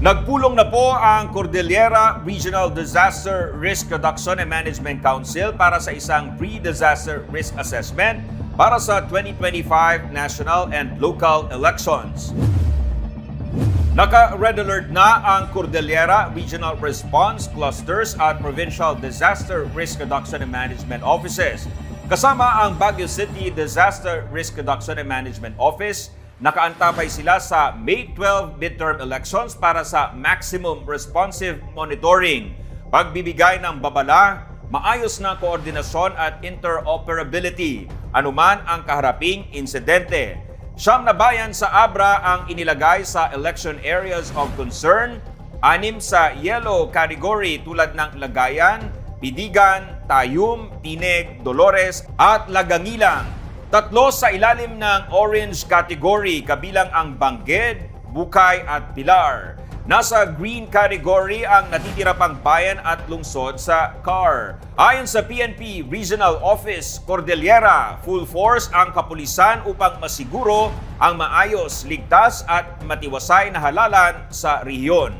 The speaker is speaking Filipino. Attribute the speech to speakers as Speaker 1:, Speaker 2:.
Speaker 1: Nagpulong na po ang Cordillera Regional Disaster Risk Reduction and Management Council para sa isang pre-disaster risk assessment para sa 2025 national and local elections. Naka-red alert na ang Cordillera Regional Response Clusters at Provincial Disaster Risk Reduction and Management Offices. Kasama ang Baguio City Disaster Risk Reduction and Management Office, nakaantabay sila sa May 12 midterm elections para sa maximum responsive monitoring, pagbibigay ng babala, maayos na koordinasyon at interoperability, anuman ang kaharaping insidente. Siyam na bayan sa Abra ang inilagay sa election areas of concern, 6 sa yellow category tulad ng Lagayan, Pidigan, Tayum, Tineg, Dolores at Lagangilang. 3 sa ilalim ng orange category kabilang ang Bangged, Bukay at Pilar. Nasa green category ang natitira pang bayan at lungsod sa CAR. Ayon sa PNP Regional Office, Cordillera, full force ang kapulisan upang masiguro ang maayos, ligtas at matiwasay na halalan sa rehiyon.